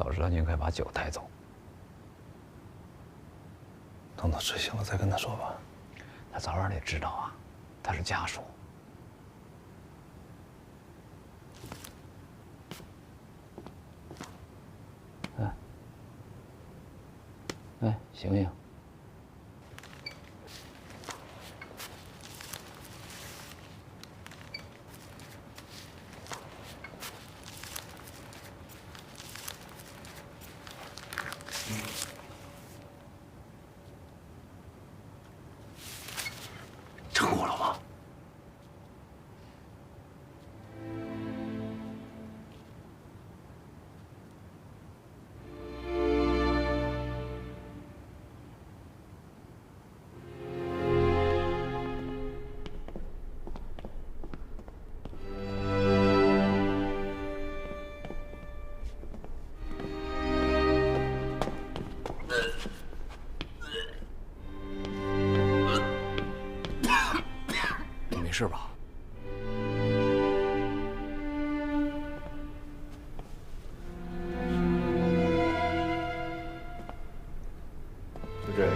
早知道你应该把酒带走。等到执行了再跟他说吧。他早晚得知道啊，他是家属。哎，醒醒！成功了吗？你没事吧？就这个。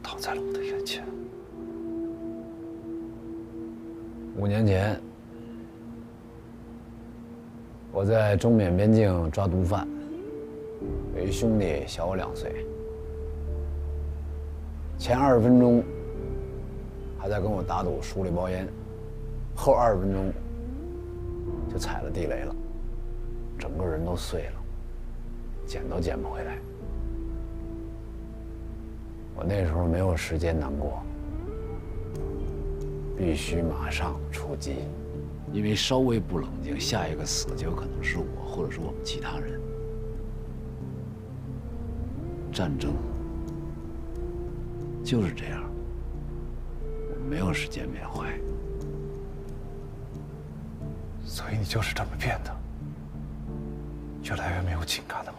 躺在了我的眼前。 5年前，我在中缅边境抓毒贩，有一兄弟小我2岁，前20分钟还在跟我打赌书里包烟，后20分钟就踩了地雷了，整个人都碎了，捡都捡不回来。我那时候没有时间难过。 必须马上出击，因为稍微不冷静，下一个死就有可能是我，或者是我们其他人。战争就是这样，我们没有时间缅怀。所以你就是这么变的，越来越没有情感了吗？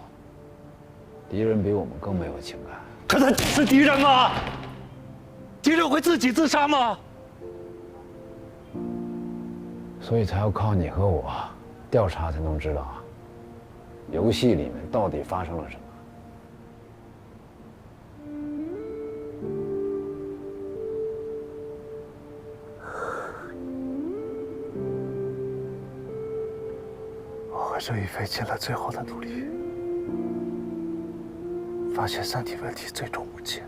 敌人比我们更没有情感。可他是敌人吗？敌人会自己自杀吗？ 所以才要靠你和我调查，才能知道游戏里面到底发生了什么。这已费尽了最后的努力，发现三体问题最终无解。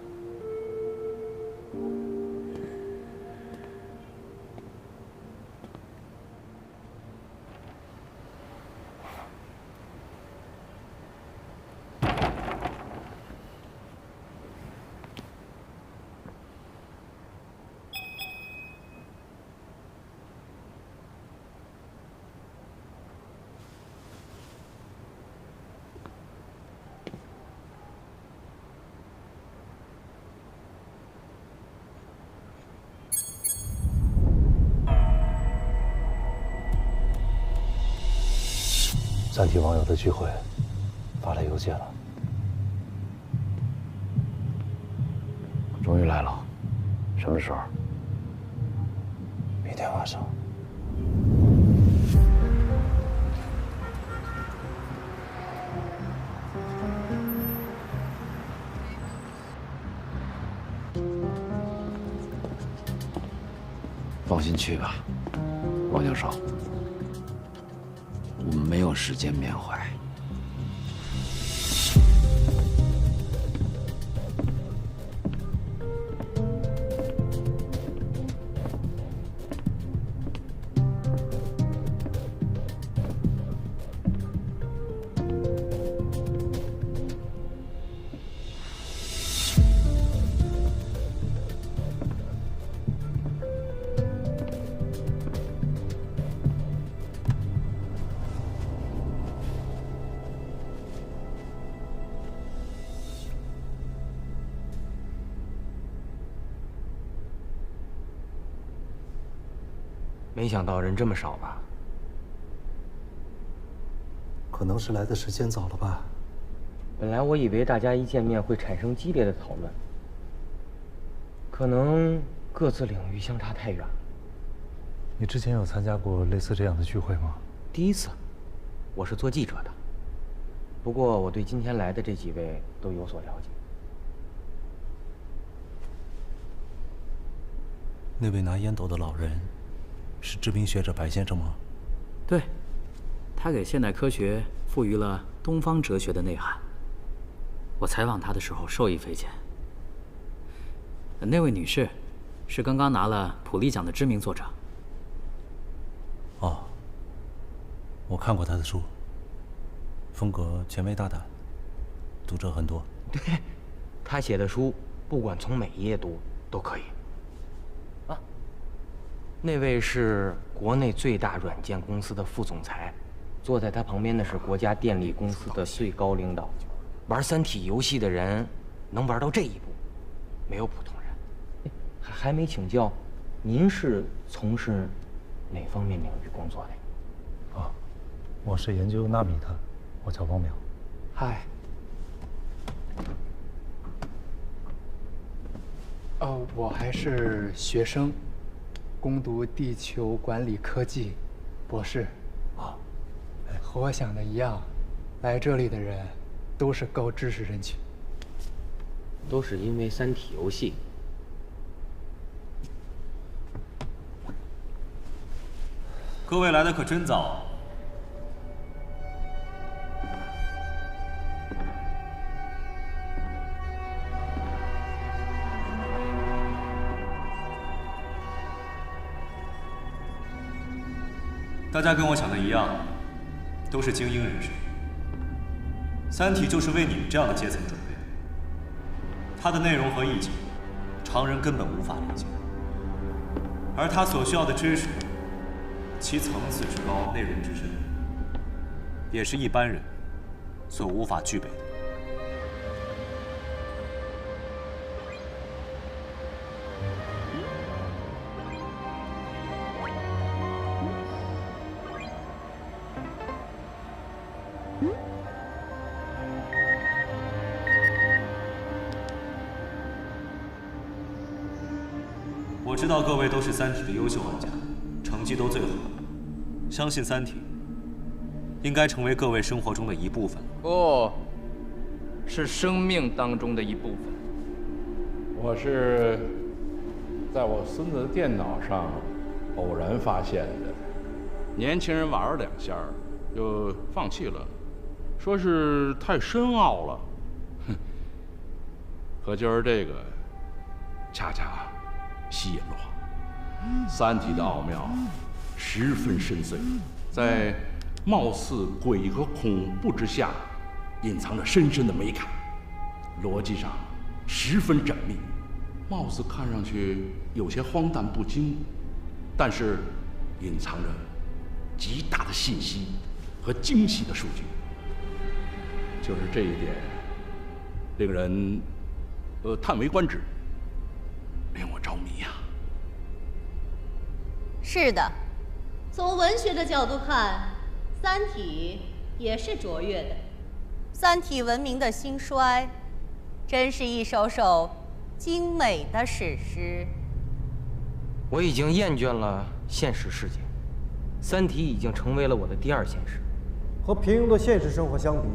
三体网友的聚会，发来邮件了。终于来了，什么时候？明天晚上。放心去吧，王教授。我们没有时间缅怀。没想到人这么少吧？可能是来的时间早了吧。本来我以为大家一见面会产生激烈的讨论，可能各自领域相差太远了。你之前有参加过类似这样的聚会吗？第一次，我是做记者的。不过我对今天来的这几位都有所了解。那位拿烟斗的老人，是知名学者白先生吗？对，他给现代科学赋予了东方哲学的内涵。我采访他的时候受益匪浅。那位女士，是刚刚拿了普利奖的知名作者。哦，我看过他的书，风格前卫大胆，读者很多。对，他写的书，不管从哪一页读都可以。啊，那位是国内最大软件公司的副总裁，坐在他旁边的是国家电力公司的最高领导。玩三体游戏的人能玩到这一步，没有普通人。还没请教，您是从事哪方面领域工作的呀？啊，我是研究纳米的，我叫汪淼。嗨。我还是学生，攻读地球管理科技博士。啊，和我想的一样，来这里的人都是高知识人群。都是因为三体游戏。各位来的可真早。大家跟我想的一样，都是精英人士。三体就是为你们这样的阶层准备的。它的内容和意境，常人根本无法理解。而它所需要的知识，其层次之高，内容之深，也是一般人所无法具备的。我知道各位都是三体的优秀玩家，成绩都最好。相信三体应该成为各位生活中的一部分了。不，是生命当中的一部分。我是在我孙子的电脑上偶然发现的。年轻人玩2下，就放弃了，说是太深奥了。哼，可今儿这个恰恰吸引了我。《三体》的奥妙十分深邃，在貌似鬼和恐怖之下，隐藏着深深的美感，逻辑上十分缜密，貌似看上去有些荒诞不经，但是隐藏着极大的信息和精细的数据。就是这一点，令人叹为观止，令我着迷呀。是的，从文学的角度看，《三体》也是卓越的。三体文明的兴衰，真是一首首精美的史诗。我已经厌倦了现实世界，《三体》已经成为了我的第二现实。和平庸的现实生活相比，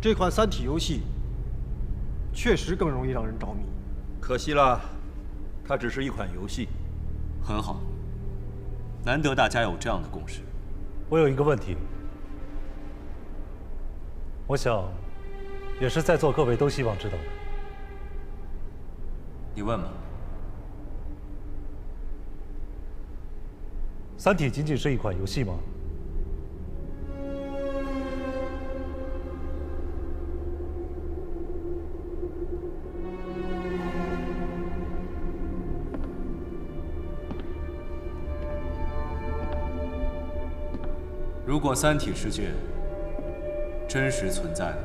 这款《三体》游戏确实更容易让人着迷。可惜了，它只是一款游戏。很好，难得大家有这样的共识。我有一个问题，我想，也是在座各位都希望知道的。你问吧。《三体》仅仅是一款游戏吗？如果三体世界真实存在的，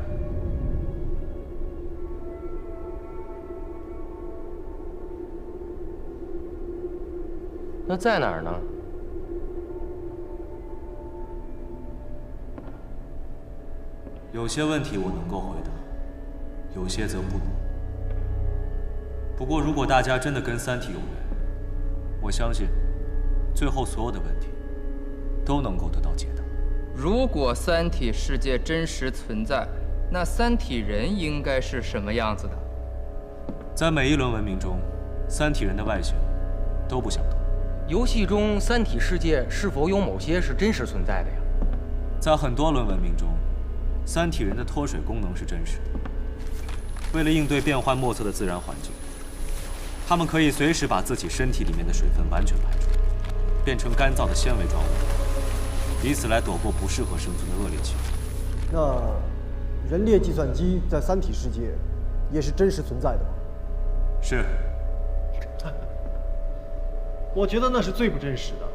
那在哪儿呢？有些问题我能够回答，有些则不能。不过，如果大家真的跟三体有缘，我相信，最后所有的问题都能够得到解答。如果三体世界真实存在，那三体人应该是什么样子的？在每一轮文明中，三体人的外形都不相同。游戏中三体世界是否有某些是真实存在的呀？在很多轮文明中，三体人的脱水功能是真实的。为了应对变幻莫测的自然环境，他们可以随时把自己身体里面的水分完全排出，变成干燥的纤维状物，以此来躲过不适合生存的恶劣气候。那人列计算机在三体世界也是真实存在的吗？是。我觉得那是最不真实的。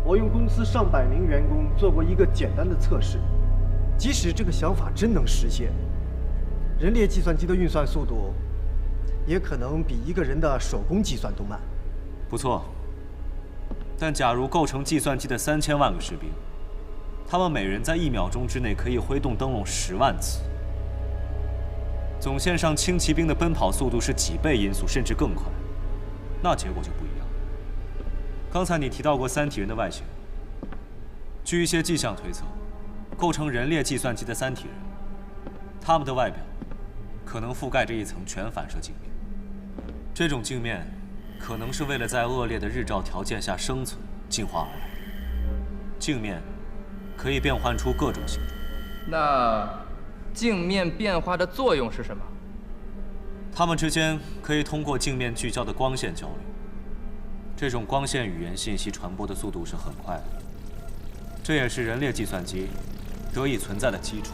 我用公司上百名员工做过一个简单的测试，即使这个想法真能实现，人列计算机的运算速度也可能比一个人的手工计算都慢。不错。但假如构成计算机的3000万个士兵，他们每人在1秒钟之内可以挥动灯笼10万次，总线上轻骑兵的奔跑速度是几倍音速，甚至更快，那结果就不一样。刚才你提到过三体人的外形，据一些迹象推测，构成人列计算机的三体人，他们的外表可能覆盖着一层全反射镜面。这种镜面可能是为了在恶劣的日照条件下生存进化而来的。镜面可以变换出各种形状。那镜面变化的作用是什么？它们之间可以通过镜面聚焦的光线交流。这种光线语言信息传播的速度是很快的，这也是人列计算机得以存在的基础。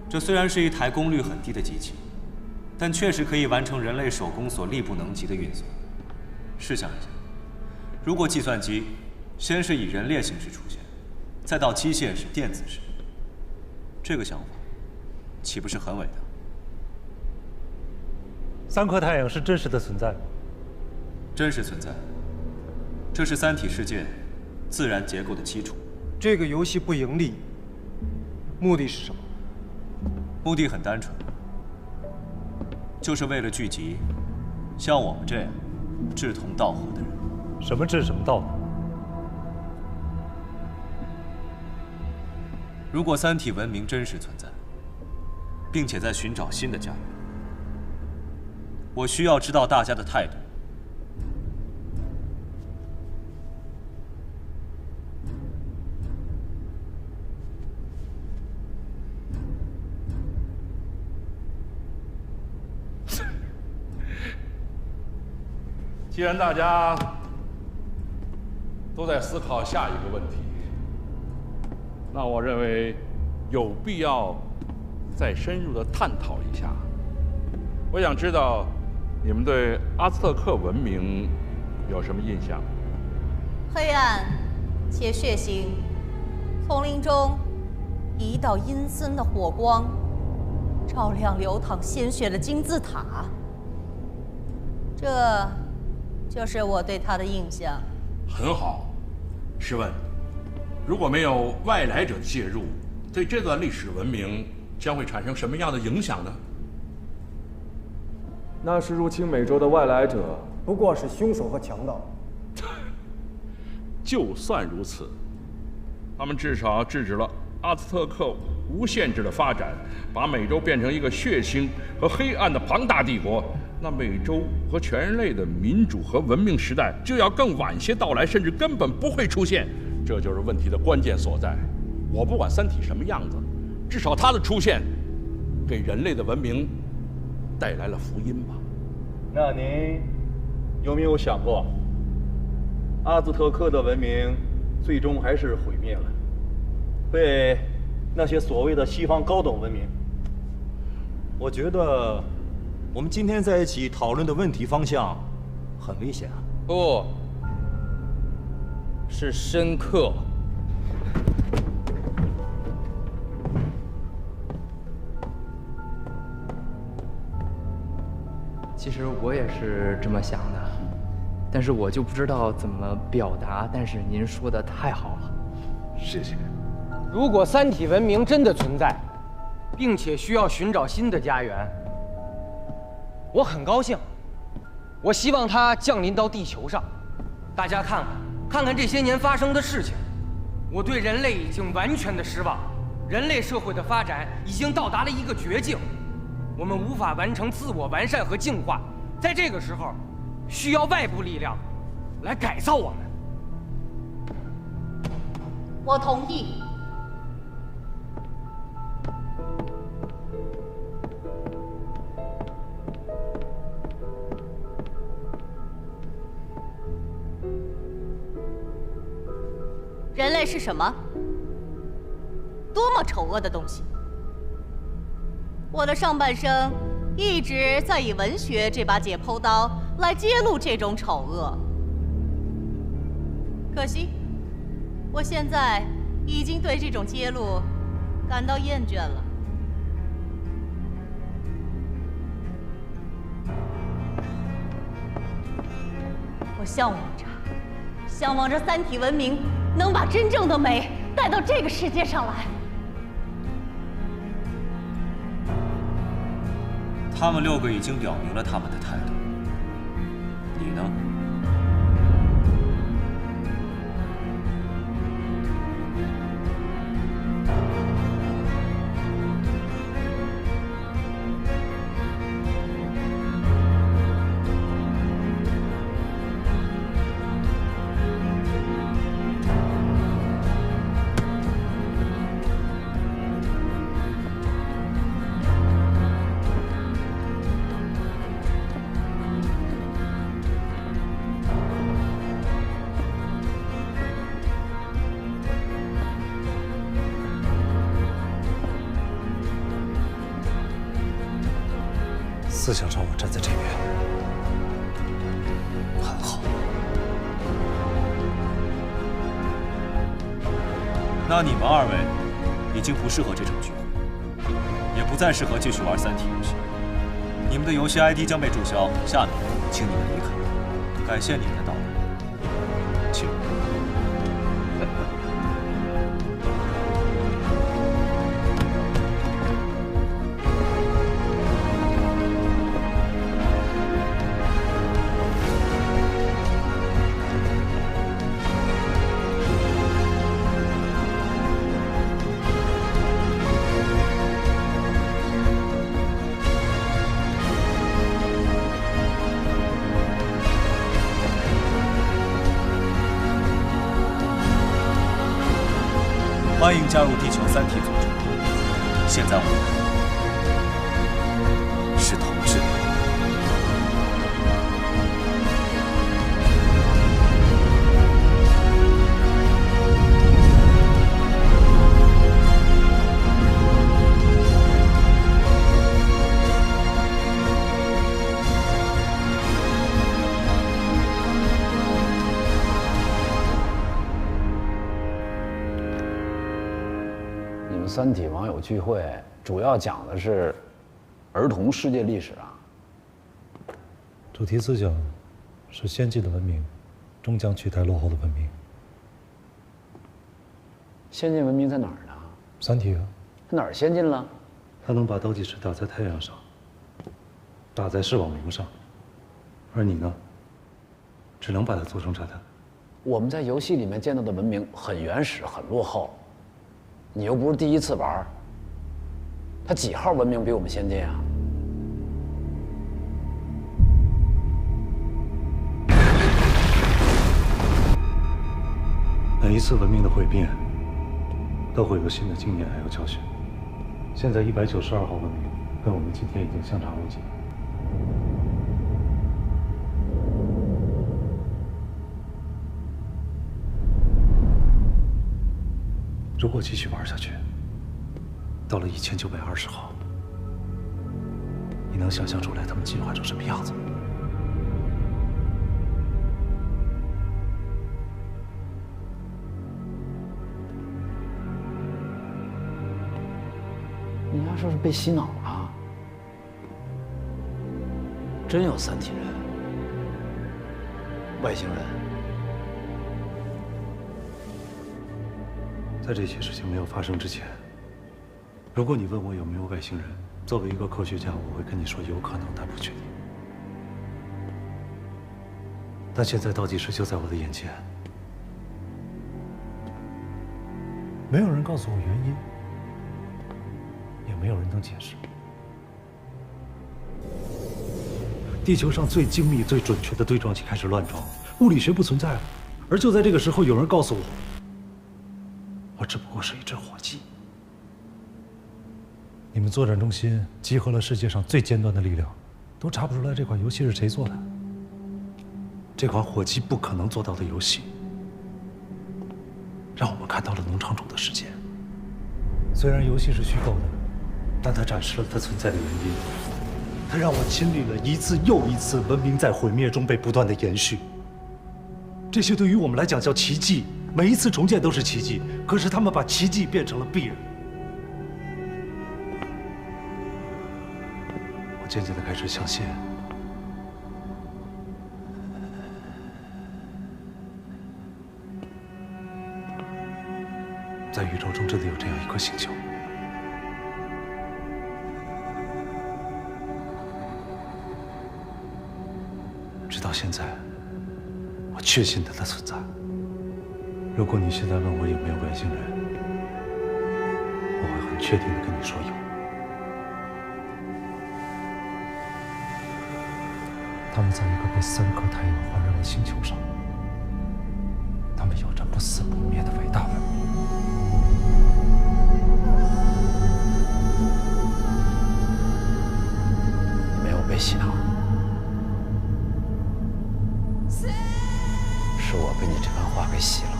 这虽然是一台功率很低的机器，但确实可以完成人类手工所力不能及的运算。试想一下，如果计算机先是以人列形式出现，再到机械式、电子式，这个想法岂不是很伟大？三颗太阳是真实的存在吗？真实存在，这是三体世界自然结构的基础。这个游戏不盈利，目的是什么？目的很单纯，就是为了聚集像我们这样志同道合的人。什么志什么道？如果三体文明真实存在，并且在寻找新的家园，我需要知道大家的态度。既然大家都在思考下一个问题，那我认为有必要再深入的探讨一下。我想知道你们对阿兹特克文明有什么印象？黑暗且血腥，丛林中一道阴森的火光，照亮流淌鲜血的金字塔。这就是我对他的印象。很好。试问，如果没有外来者的介入，对这段历史文明将会产生什么样的影响呢？那是入侵美洲的外来者，不过是凶手和强盗。就算如此，他们至少制止了阿兹特克无限制的发展，把美洲变成一个血腥和黑暗的庞大帝国。那美洲和全人类的民主和文明时代就要更晚些到来，甚至根本不会出现。这就是问题的关键所在。我不管三体什么样子，至少它的出现给人类的文明带来了福音吧。那您有没有想过，阿兹特克的文明最终还是毁灭了，被那些所谓的西方高等文明？我觉得我们今天在一起讨论的问题方向很危险啊！不，是深刻。其实我也是这么想的，但是我就不知道怎么表达。但是您说的太好了，谢谢。如果三体文明真的存在，并且需要寻找新的家园，我很高兴。我希望它降临到地球上，大家看看这些年发生的事情。我对人类已经完全的失望，人类社会的发展已经到达了一个绝境。我们无法完成自我完善和净化，在这个时候，需要外部力量来改造我们。我同意。人类是什么？多么丑恶的东西！我的上半生一直在以文学这把解剖刀来揭露这种丑恶。可惜，我现在已经对这种揭露感到厌倦了。我向往着三体文明能把真正的美带到这个世界上来。他们6个已经表明了他们的态度，你呢？思想上我站在这边，很好。那你们2位已经不适合这场聚会，也不再适合继续玩三体游戏。你们的游戏 ID 将被注销，下面请你们离开。感谢你们的到来，请。欢迎加入地球三体组织。现在我们是同志。三体网友聚会，主要讲的是儿童世界历史啊。主题思想是先进的文明终将取代落后的文明。先进文明在哪儿呢？三体啊。它哪儿先进了？它能把倒计时打在太阳上，打在视网膜上，而你呢，只能把它做成炸弹。我们在游戏里面见到的文明很原始、很落后，你又不是第一次玩，它几号文明比我们先进啊？每一次文明的毁灭，都会有新的经验还有教训。现在192号文明跟我们今天已经相差无几。如果继续玩下去，到了1920号，你能想象出来他们进化成什么样子吗？你要说是被洗脑了，真有三体人、外星人。在这些事情没有发生之前，如果你问我有没有外星人，作为一个科学家，我会跟你说有可能，但不确定。但现在倒计时就在我的眼前，没有人告诉我原因，也没有人能解释。地球上最精密、最准确的对撞机开始乱撞，物理学不存在了。而就在这个时候，有人告诉我，我只不过是一只火鸡。你们作战中心集合了世界上最尖端的力量，都查不出来这款游戏是谁做的。这款火鸡不可能做到的游戏，让我们看到了农场主的世界。虽然游戏是虚构的，但它展示了它存在的原因。它让我亲历了一次又一次文明在毁灭中被不断的延续。这些对于我们来讲叫奇迹，每一次重建都是奇迹。可是他们把奇迹变成了必然。我渐渐地开始相信，在宇宙中真的有这样一颗星球。直到现在，我确信它的存在。如果你现在问我有没有外星人，我会很确定地跟你说有。他们在一个被3颗太阳环绕的星球上，他们有着不死不灭的伟大文明。你没有被洗脑，是我被你这番话给洗了。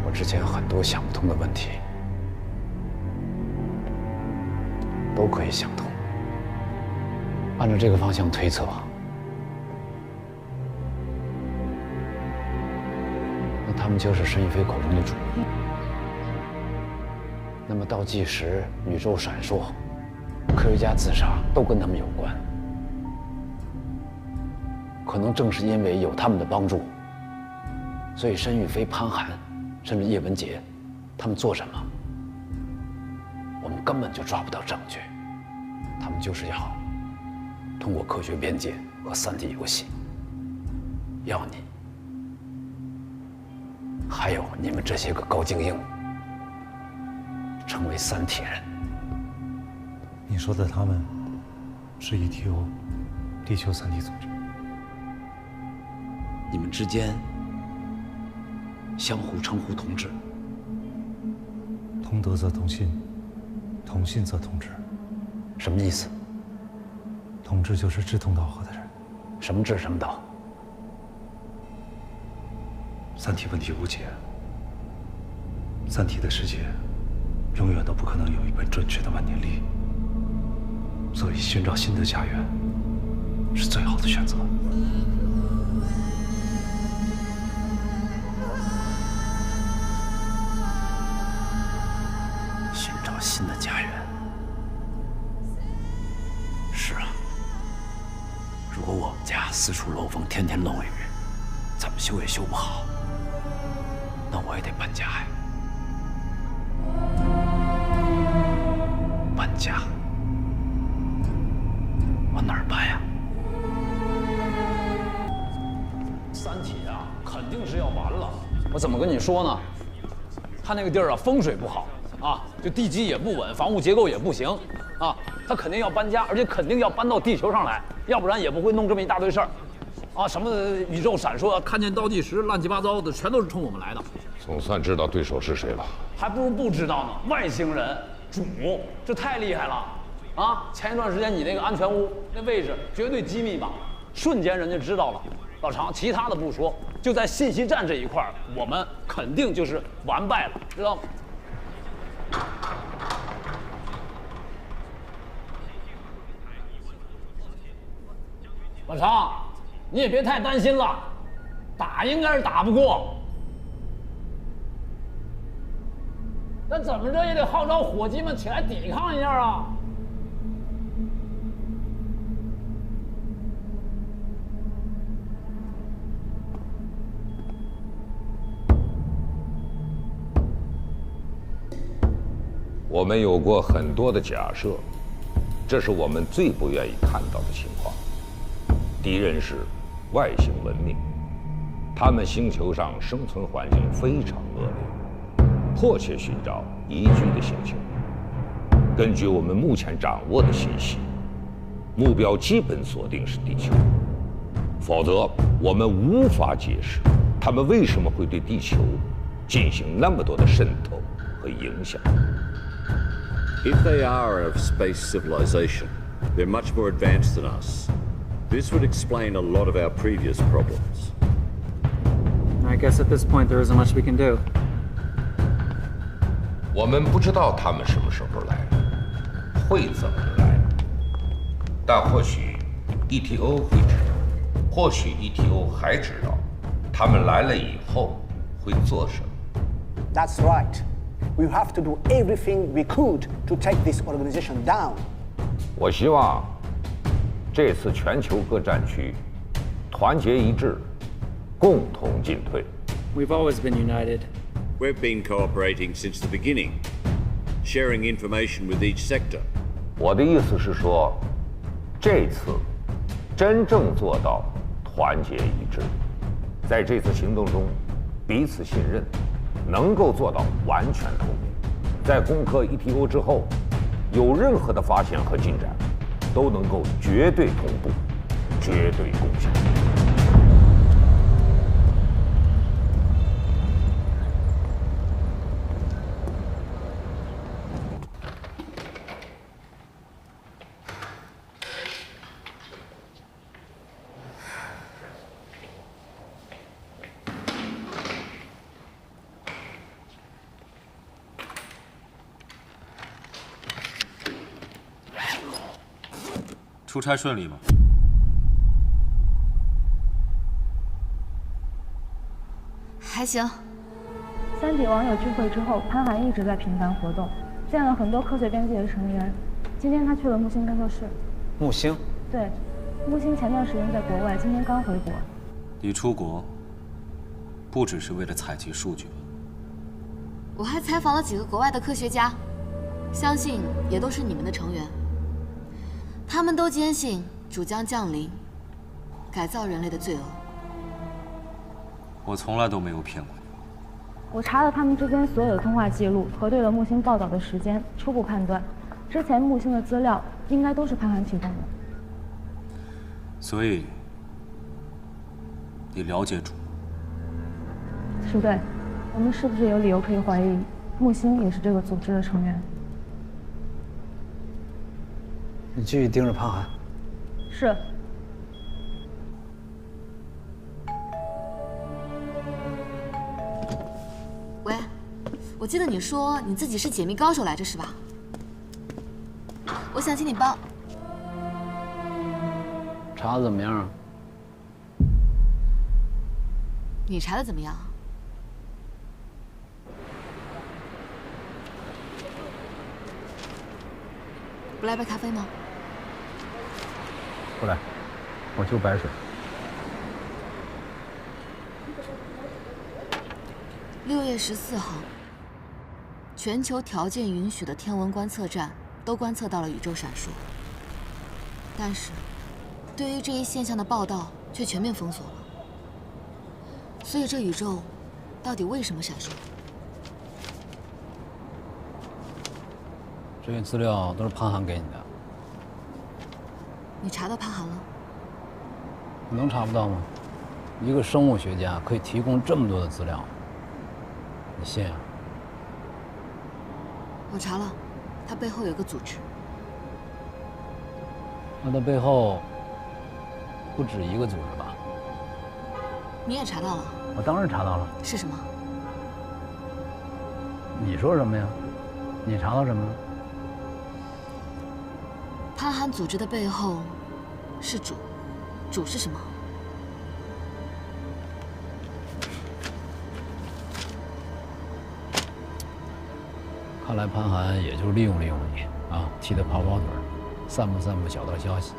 我之前很多想不通的问题，都可以想通。按照这个方向推测，那他们就是申玉飞口中的主。那么倒计时、宇宙闪烁、科学家自杀都跟他们有关。可能正是因为有他们的帮助，所以申玉飞、潘寒，甚至叶文洁，他们做什么，我们根本就抓不到证据。他们就是要通过科学边界和三体游戏，要你，还有你们这些个高精英，成为三体人。你说的他们，是 ETO， 地球三体组织。你们之间相互称呼同志，同德则同心，同心则同志。什么意思？同志就是志同道合的人。什么志什么道？三体问题无解，三体的世界永远都不可能有一本准确的万年历。所以寻找新的家园，是最好的选择。寻找新的家园。是啊，如果我们家四处漏风，天天漏雨，怎么修也修不好，那我也得搬家呀。搬家。 往哪儿搬呀？三体啊，肯定是要完了。我怎么跟你说呢？他那个地儿啊，风水不好啊，就地基也不稳，房屋结构也不行啊。他肯定要搬家，而且肯定要搬到地球上来，要不然也不会弄这么一大堆事儿啊。什么宇宙闪烁，看见倒计时，乱七八糟的，全都是冲我们来的。总算知道对手是谁了，还不如不知道呢。外星人主，这太厉害了。 啊！前一段时间你那个安全屋那位置绝对机密吧，瞬间人家知道了。老常，其他的不说，就在信息战这一块儿，我们肯定就是完败了，知道吗？老常，你也别太担心了，打应该是打不过，但怎么着也得号召伙计们起来抵抗一下啊！ 我们有过很多的假设，这是我们最不愿意看到的情况。敌人是外星文明，他们星球上生存环境非常恶劣，迫切寻找宜居的星球。根据我们目前掌握的信息，目标基本锁定是地球，否则我们无法解释他们为什么会对地球进行那么多的渗透和影响。 If they are of space civilization, they're much more advanced than us. This would explain a lot of our previous problems. I guess at this point there isn't much we can do. 我们不知道他们什么时候来，会怎么来，但或许 ETO 会知道，或许 ETO 还知道，他们来了以后会做什么。That's right. We have to do everything we could to take this organization down. 我希望这次全球各战区团结一致，共同进退。We've always been united. We've been cooperating since the beginning, sharing information with each sector. 我的意思是说，这次真正做到团结一致，在这次行动中彼此信任。 能够做到完全透明，在攻克 ETO 之后，有任何的发现和进展，都能够绝对同步，绝对共享。出差顺利吗？还行。三体网友聚会之后，潘寒一直在频繁活动，见了很多科学编辑的成员。今天他去了木星工作室。木星？对，木星前段时间在国外，今天刚回国。你出国，不只是为了采集数据吧？我还采访了几个国外的科学家，相信也都是你们的成员。 他们都坚信主将降临，改造人类的罪恶。我从来都没有骗过你。我查了他们之间所有的通话记录，核对了木星报道的时间，初步判断，之前木星的资料应该都是潘寒提供的。所以，你了解主？是对。我们是不是有理由可以怀疑，木星也是这个组织的成员？ 你继续盯着潘寒。是。喂，我记得你说你自己是解密高手来着，是吧？我想请你帮。查的怎么样啊？你查的怎么样？不来杯咖啡吗？不来，我就白水。 6月14号，全球条件允许的天文观测站都观测到了宇宙闪烁，但是，对于这一现象的报道却全面封锁了。所以，这宇宙到底为什么闪烁？这些资料都是潘寒给你的，你查到潘寒了？你能查不到吗？一个生物学家可以提供这么多的资料。 你信啊？我查了，他背后有个组织。那他背后不止一个组织吧？你也查到了？我当然查到了。是什么？你说什么呀？你查到什么了？潘寒组织的背后是主，主是什么？ 看来潘寒也就是利用你啊，替他跑跑腿，散布小道消息。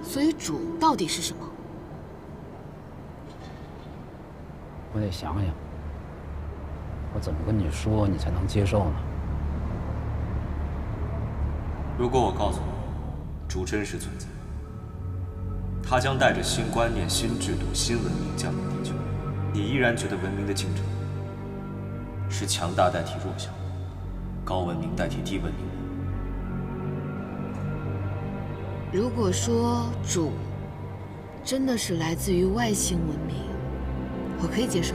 所以主到底是什么？我得想想，我怎么跟你说你才能接受呢？如果我告诉你，主真实存在，他将带着新观念、新制度、新文明降临地球，你依然觉得文明的竞争？ 是强大代替弱小，高文明代替低文明的。如果说主真的是来自于外星文明，我可以接受。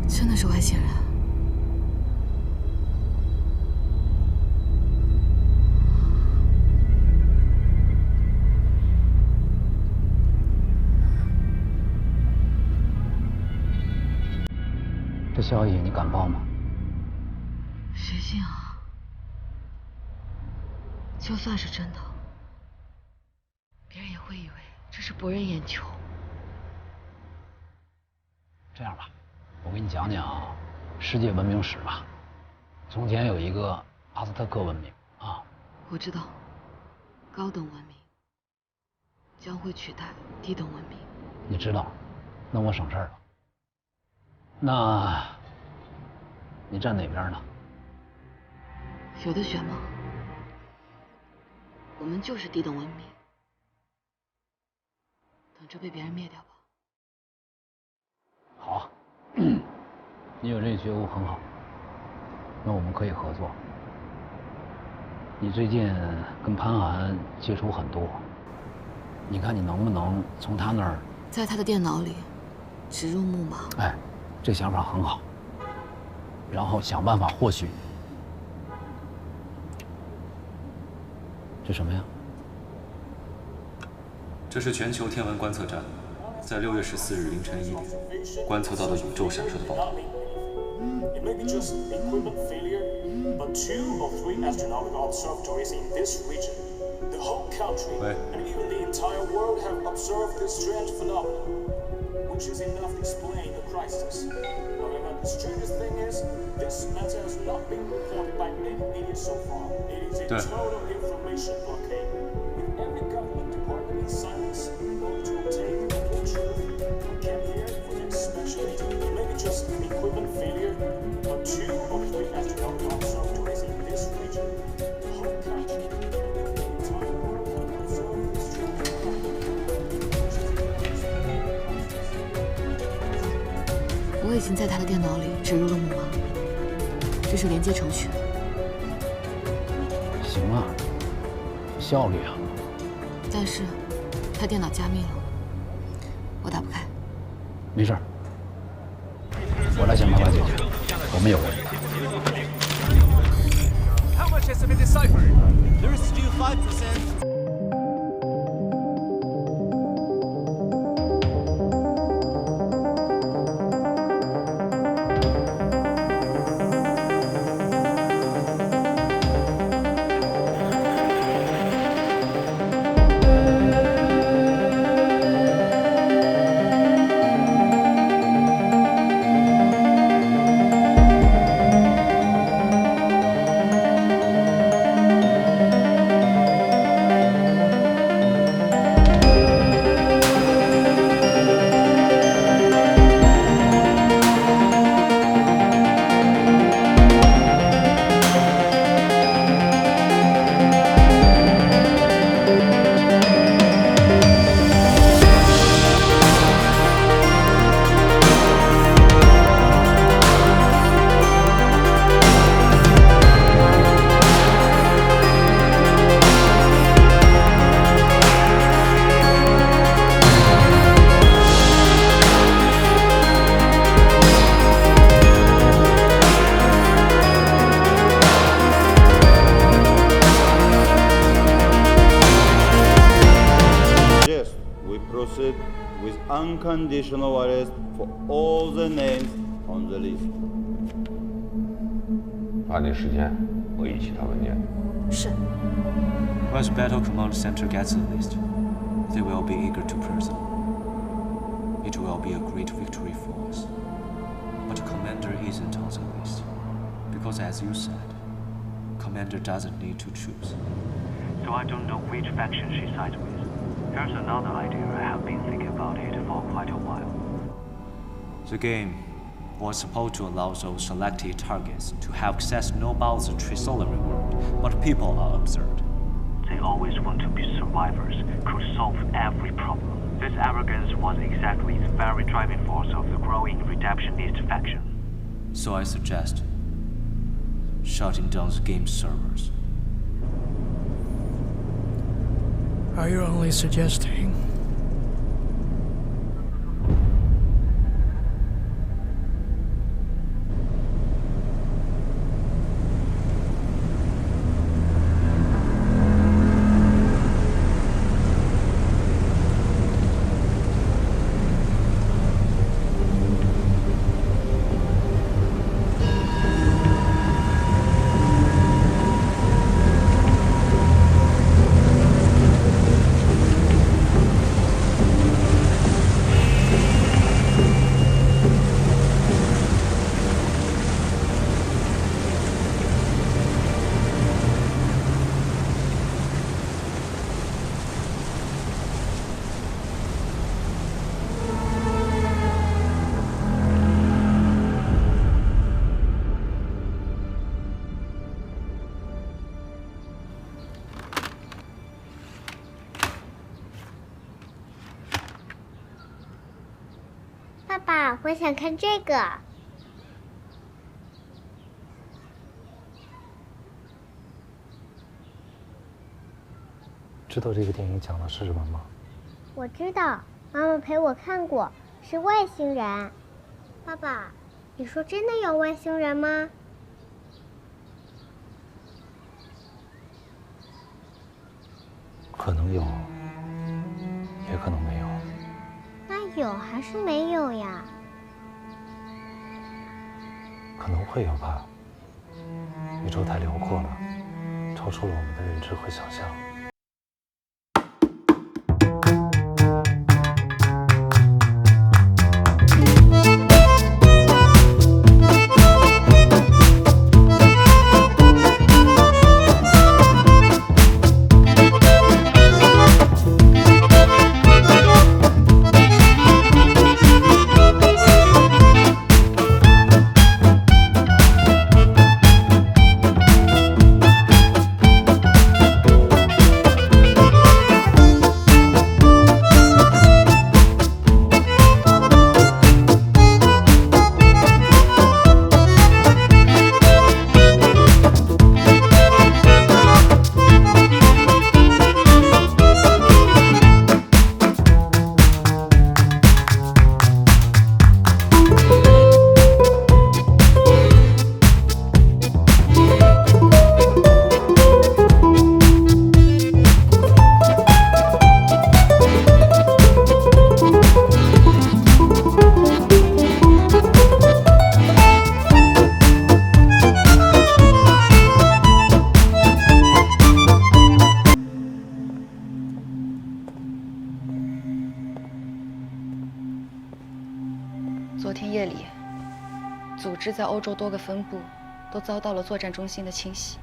真的是外星人？ 这消息你敢报吗？谁信啊？就算是真的，别人也会以为这是博人眼球。这样吧，我给你讲讲世界文明史吧。从前有一个阿兹特克文明啊，我知道，高等文明将会取代低等文明。你知道，那我省事儿了。 那，你站哪边呢？有的选吗？我们就是低等文明，等着被别人灭掉吧。好，你有这个觉悟很好。那我们可以合作。你最近跟潘寒接触很多，你看你能不能从他那儿，在他的电脑里植入木马？哎。 这想法很好，然后想办法获取。这什么呀？这是全球天文观测站在6月14日凌晨1点观测到的宇宙闪烁的报道。喂。 Which is enough to explain the crisis. However, the strangest thing is, this matter has not been reported by any media so far. It is a total information blockade, with every government department in silence in order to obtain the full truth. We came here for this special meeting. Maybe just an equipment failure, but 2 or 3 astronomical observatories in this region, the whole country, the entire world have observed this strange phenomenon. 我已经在他的电脑里植入了木马，这是连接程序。行啊，效率啊。但是，他电脑加密了，我打不开。没事儿，我来想办法解决。我们有人。How much has been deciphered? There is still 5%. unconditional arrest for all the names on the list. 抓紧时间回忆其他文件。是。 Once Battle Command Center gets the list, they will be eager to person. It will be a great victory for us. But Commander isn't on the list, because as you said, Commander doesn't need to choose. So I don't know which faction she sides with. Here's another idea. I have been thinking about it for quite a while. The game was supposed to allow those selected targets to have access to know about the Trisolar world, but people are absurd. They always want to be survivors, could solve every problem. This arrogance was exactly the very driving force of the growing redemptionist faction. So I suggest shutting down the game servers. Are you only suggesting? 爸爸，我想看这个。知道这个电影讲的是什么吗？我知道，妈妈陪我看过，是外星人。爸爸，你说真的有外星人吗？可能有，也可能没有。那有还是没有呀？可能会有吧。宇宙太辽阔了，超出了我们的认知和想象。昨天夜里，组织在欧洲多个分部都遭到了作战中心的清洗，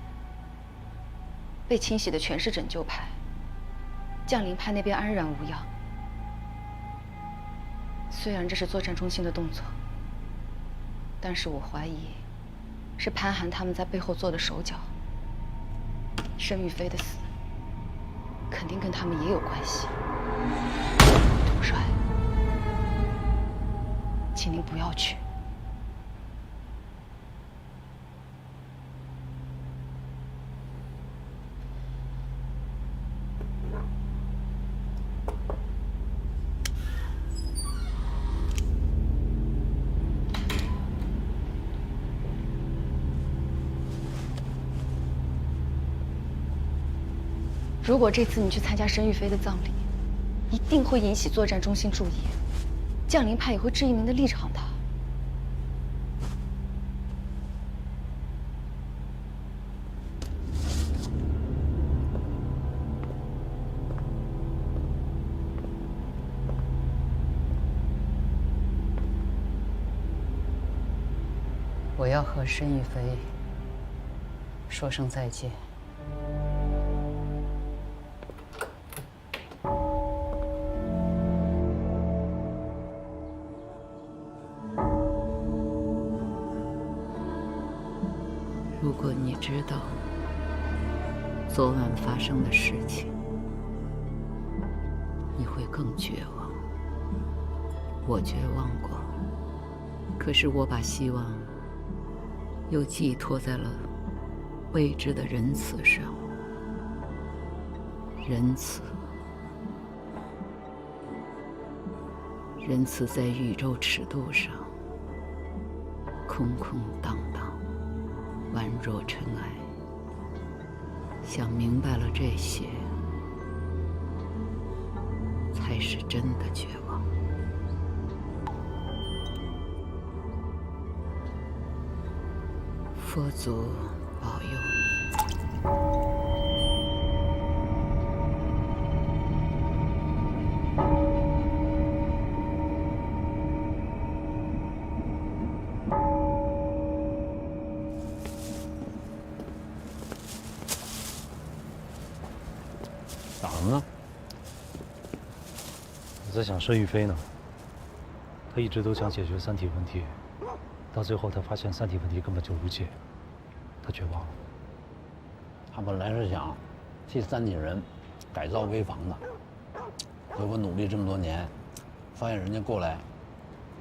被清洗的全是拯救派，将领派那边安然无恙。虽然这是作战中心的动作，但是我怀疑是潘寒他们在背后做的手脚。申玉飞的死，肯定跟他们也有关系。统帅，请您不要去。如果这次你去参加申玉飞的葬礼，一定会引起作战中心注意。降临派也会质疑您的立场的。我要和申玉飞说声再见。如果你知道昨晚发生的事情，你会更绝望。我绝望过，可是我把希望又寄托在了未知的仁慈上。仁慈，仁慈在宇宙尺度上空空荡荡，宛若尘埃。想明白了这些，才是真的绝望。佛祖保佑你。想什么呢？我在想申玉飞呢。他一直都想解决三体问题，到最后他发现三体问题根本就无解，他绝望了。他本来是想替三体人改造危房的，结果努力这么多年，发现人家过来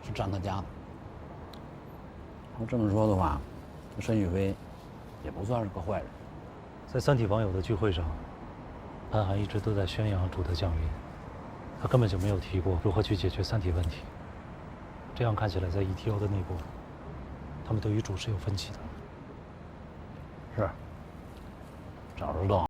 是占他家的。要这么说的话，申玉飞也不算是个坏人。在三体网友的聚会上，韩寒一直都在宣扬主德降临，他根本就没有提过如何去解决三体问题。这样看起来，在 ETO 的内部，他们对于主是有分歧的。是，早知道。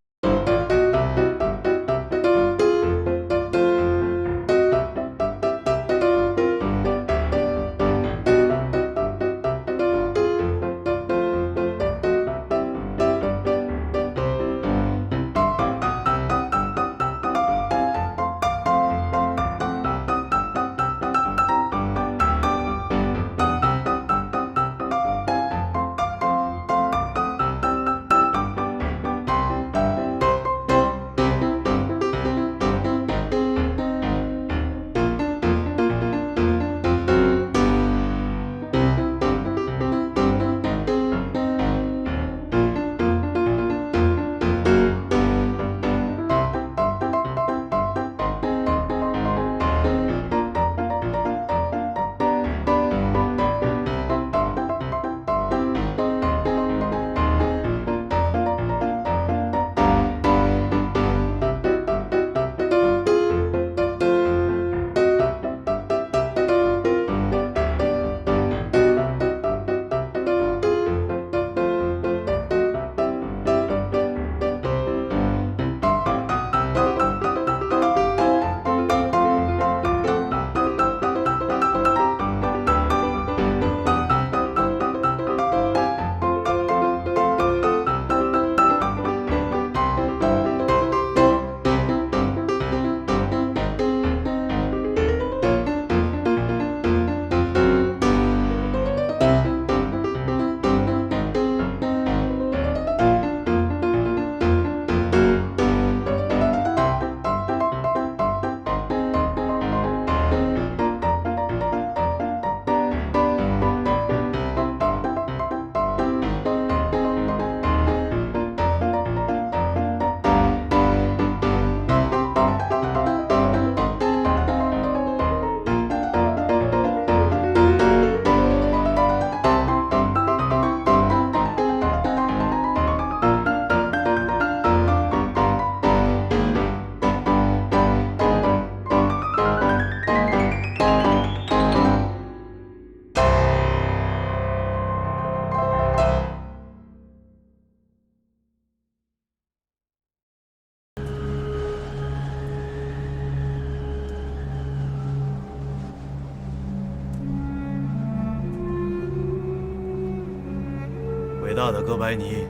伟大的哥白尼，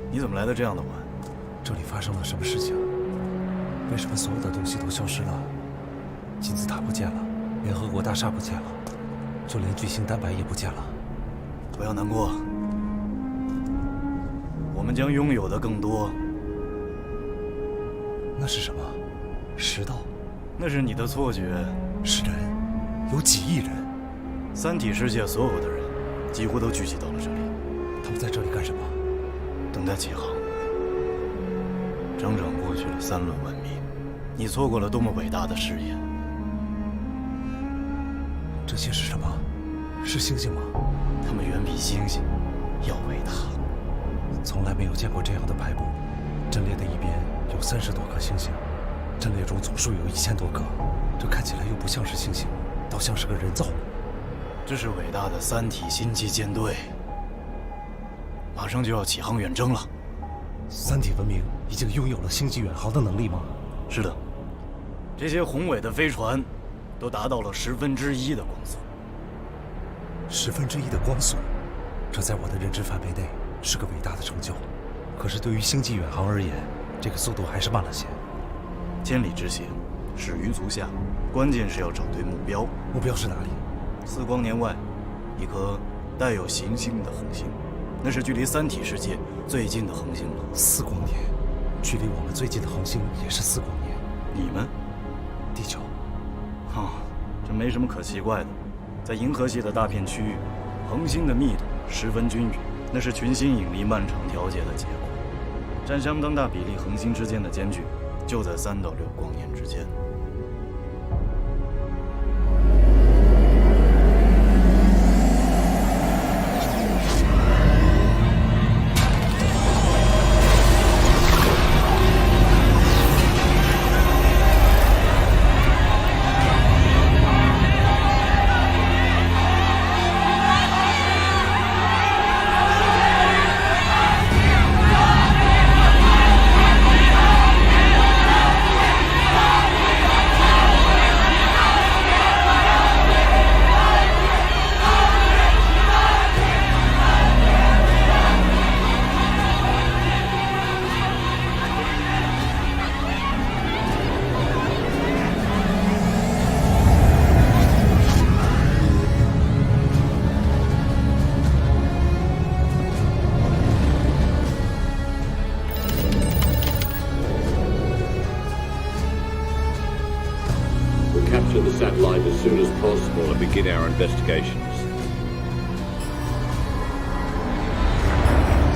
你怎么来的这样的晚？这里发生了什么事情？为什么所有的东西都消失了？金字塔不见了，联合国大厦不见了，就连巨星蛋白也不见了。不要难过，我们将拥有的更多。那是什么？食道？那是你的错觉。是人，有几亿人。三体世界所有的人几乎都聚集到了这里。他们在这里干什么？等待启航。整整过去了3轮文明，你错过了多么伟大的事业！这些是什么？是星星吗？它们远比星星要伟大。从来没有见过这样的排布，阵列的一边有30多颗星星，阵列中总数有1000多个，这看起来又不像是星星，倒像是个人造物。这是伟大的三体星际舰队，马上就要启航远征了。三体文明已经拥有了星际远航的能力吗？是的，这些宏伟的飞船都达到了1/10的光速。1/10的光速，这在我的认知范围内是个伟大的成就。可是对于星际远航而言，这个速度还是慢了些。千里之行，始于足下，关键是要找对目标。目标是哪里？4光年外，一颗带有行星的恒星，那是距离三体世界最近的恒星了。4光年，距离我们最近的恒星也是4光年。你们，地球。这没什么可奇怪的。在银河系的大片区域，恒星的密度十分均匀，那是群星引力漫长调节的结果。占相当大比例恒星之间的间距，就在3到6光年之间。Capture the satellite as soon as possible and begin our investigations.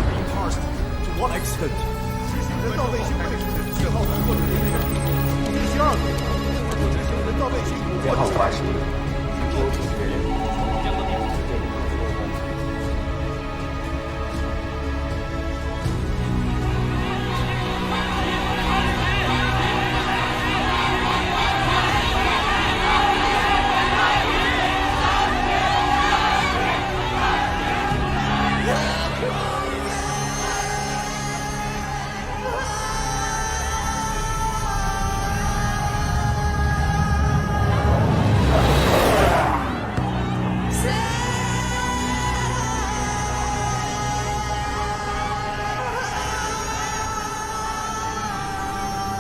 Being parsed. To what extent? 人造卫星被信号通过的人员，第12个或执行人造卫星或者发射。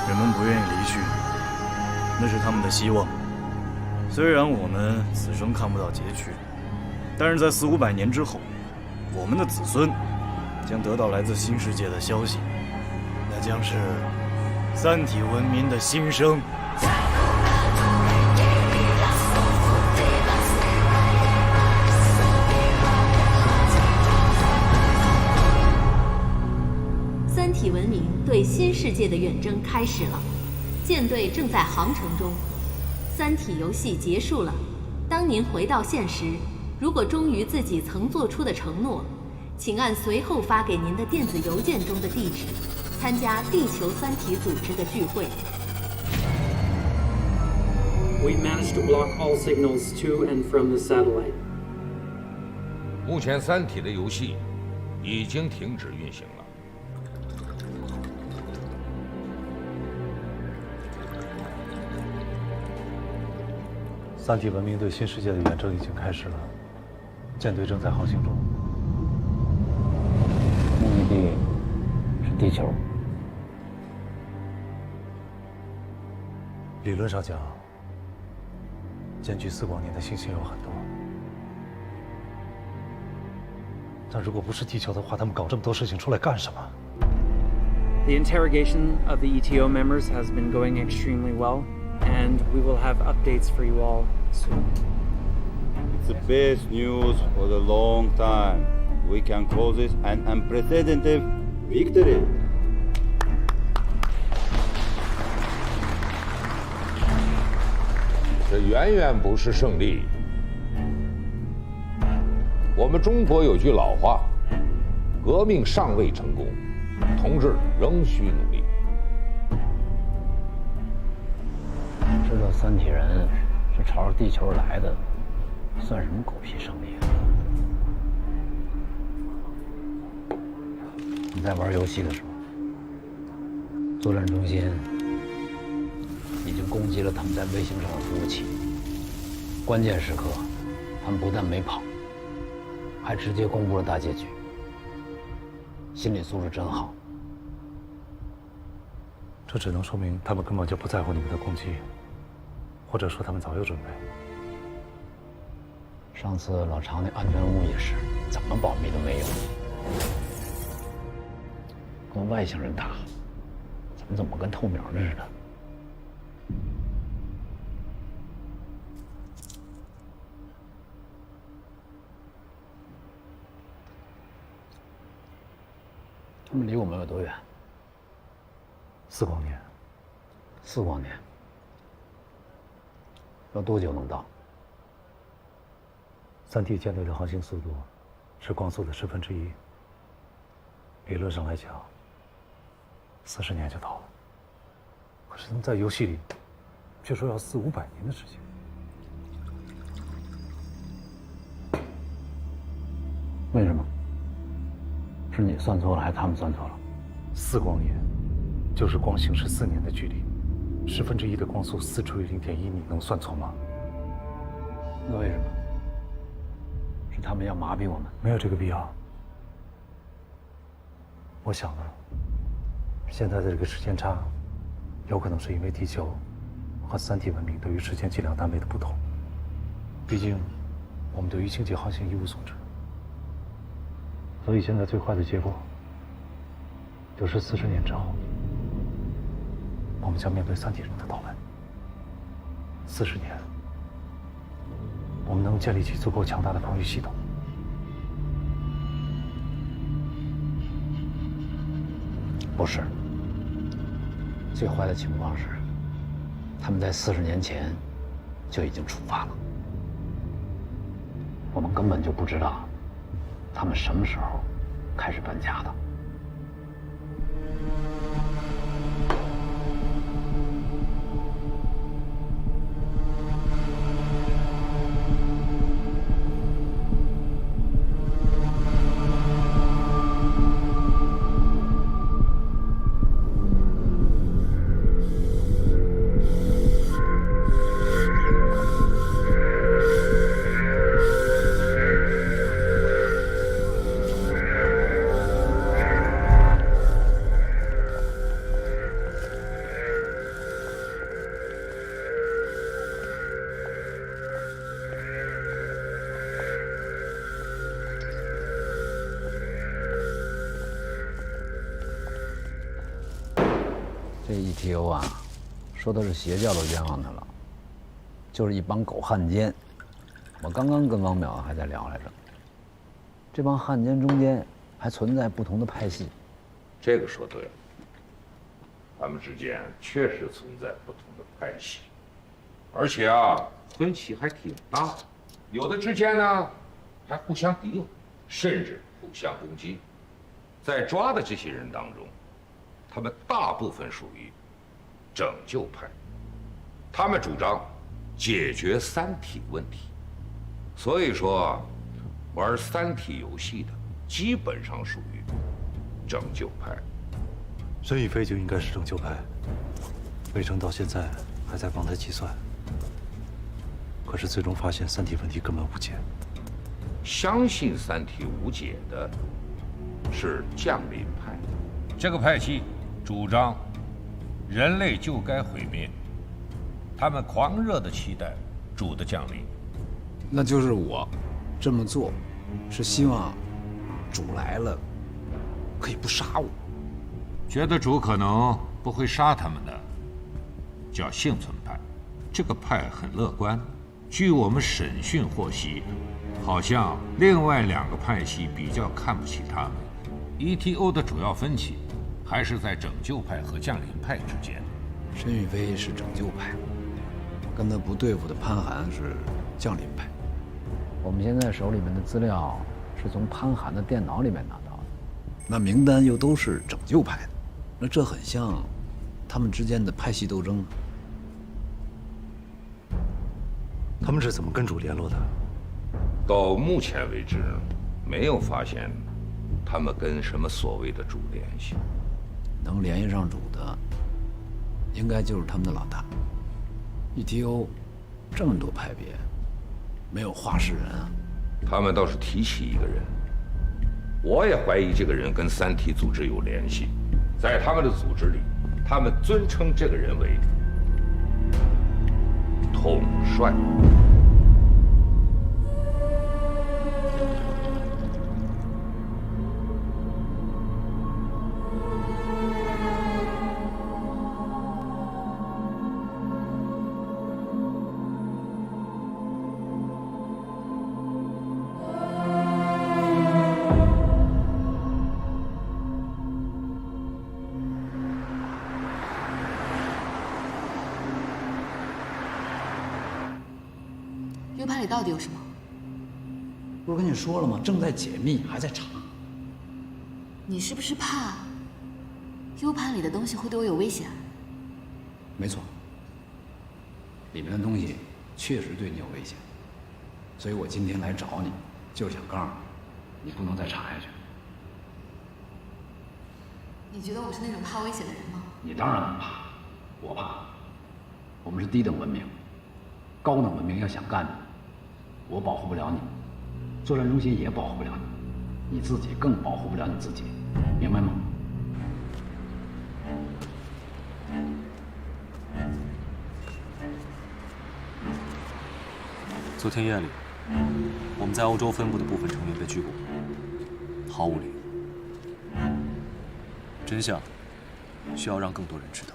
人们不愿意离去，那是他们的希望。虽然我们此生看不到结局，但是在400-500年之后，我们的子孙将得到来自新世界的消息，那将是三体文明的新生。三体文明对新世界的远征开始了，舰队正在航程中。三体游戏结束了，当您回到现实，如果忠于自己曾做出的承诺，请按随后发给您的电子邮件中的地址，参加地球三体组织的聚会。We've managed to block all signals to and from the satellite. 目前三体的游戏已经停止运行了。三体文明对新世界的远征已经开始了，舰队正在航行中。地是地球。理论上讲，兼具4光年的行星有很多，但如果不是地球的话，他们搞这么多事情出来干什么？ The interrogation of the ETO members has been going extremely well, and we will have updates for you all soon. It's the best news for a long time. We can call this an unprecedented victory. 这远远不是胜利。我们中国有句老话：“革命尚未成功，同志仍需努力。”知道三体人是朝着地球来的，算什么狗屁胜利啊？你在玩游戏的时候，作战中心已经攻击了他们在卫星上的服务器。关键时刻，他们不但没跑，还直接公布了大结局。心理素质真好。这只能说明他们根本就不在乎你们的攻击，或者说他们早有准备。上次老常那安全屋也是，怎么保密都没用。跟外星人打，怎么跟透明的似的？他们离我们有多远？4光年。4光年。要多久能到？3体舰队的航行速度是光速的1/10，理论上来讲，40年就到了。可是他们在游戏里却说要400-500年的时间。为什么？是你算错了，还是他们算错了？4光年就是光行驶4年的距离，1/10的光速4×0.1，你能算错吗？那为什么？是他们要麻痹我们？没有这个必要。我想呢，现在的这个时间差，有可能是因为地球和3体文明对于时间计量单位的不同。毕竟，我们对于星际航行一无所知，所以现在最坏的结果就是40年之后，我们将面对3体人的到来。40年，我们能建立起足够强大的防御系统。不是，最坏的情况是，他们在40年前就已经出发了，我们根本就不知道他们什么时候开始搬家的。这ETO啊，说的是邪教都冤枉他了，就是一帮狗汉奸。我刚刚跟王淼还在聊来着，这帮汉奸中间还存在不同的派系。这个说对了，他们之间确实存在不同的派系，而且啊，分歧还挺大，有的之间呢还互相诋毁，甚至互相攻击。在抓的这些人当中，他们大部分属于拯救派，他们主张解决3体问题，所以说玩3体游戏的基本上属于拯救派。申宇飞就应该是拯救派，魏征到现在还在帮他计算，可是最终发现3体问题根本无解。相信3体无解的是降临派，这个派系主张人类就该毁灭，他们狂热地期待主的降临。那就是我这么做，是希望主来了可以不杀我。觉得主可能不会杀他们的，叫幸存派。这个派很乐观。据我们审讯获悉，好像另外2个派系比较看不起他们。ETO 的主要分歧还是在拯救派和降临派之间。申玉飞是拯救派，跟他不对付的潘寒是降临派。我们现在手里面的资料是从潘寒的电脑里面拿到的，那名单又都是拯救派的，那这很像他们之间的派系斗争。他们是怎么跟主联络的？到目前为止，没有发现他们跟什么所谓的主联系。能联系上主的，应该就是他们的老大。ETO 这么多派别，没有话事人啊。他们倒是提起一个人，我也怀疑这个人跟三体组织有联系。在他们的组织里，他们尊称这个人为统帅。U 盘里到底有什么？不是跟你说了吗？正在解密，还在查。你是不是怕 U 盘里的东西会对我有危险？没错，里面的东西确实对你有危险，所以我今天来找你，就是想告诉你，你不能再查下去。你觉得我是那种怕危险的人吗？你当然很怕，我怕。我们是低等文明，高等文明要想干你，我保护不了你，作战中心也保护不了你，你自己更保护不了你自己，明白吗？昨天夜里，我们在欧洲分部的部分成员被拘捕，毫无理由。真相需要让更多人知道。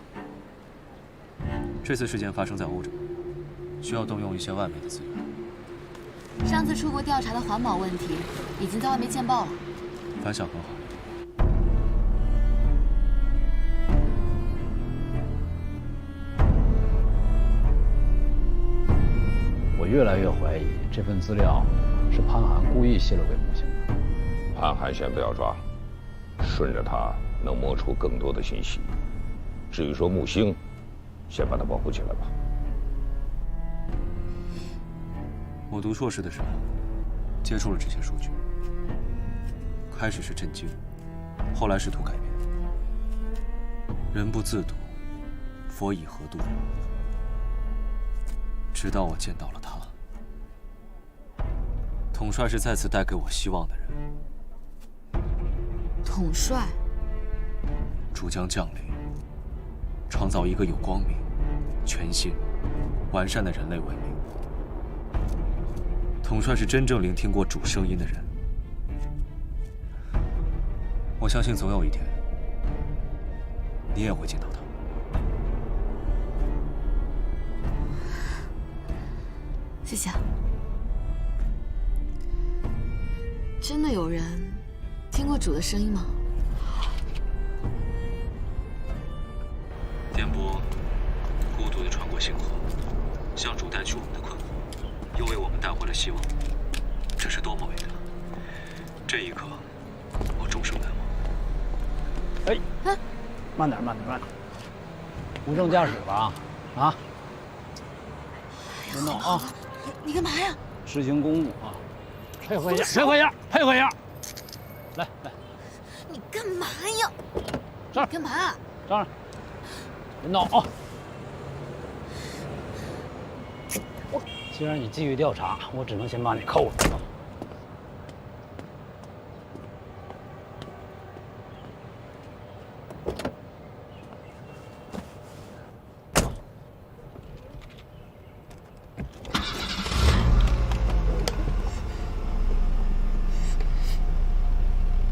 这次事件发生在欧洲，需要动用一些外媒的资源。上次出国调查的环保问题已经在外媒见报了，反响很好。我越来越怀疑这份资料是潘寒故意泄露给木星的。潘寒先不要抓，顺着他能摸出更多的信息。至于说木星，先把他保护起来吧。我读硕士的时候，接触了这些数据，开始是震惊，后来试图改变。人不自度，佛以何度？直到我见到了他。统帅是再次带给我希望的人。统帅，主将降临，创造一个有光明、全新、完善的人类文明。统帅是真正聆听过主声音的人。我相信总有一天，你也会见到他。谢谢。真的有人听过主的声音吗？电波孤独地穿过星河，向主带去我们的困惑，又为我们带回了希望。这是多么伟大！这一刻，我终生难忘。哎，慢点，慢点，慢点，无证驾驶吧？啊！别闹啊！你干嘛呀？实行公务啊！配合一下，配合一下，配合一下！来来，你干嘛呀？上干嘛？上来！别闹啊！既然你继续调查，我只能先把你扣了。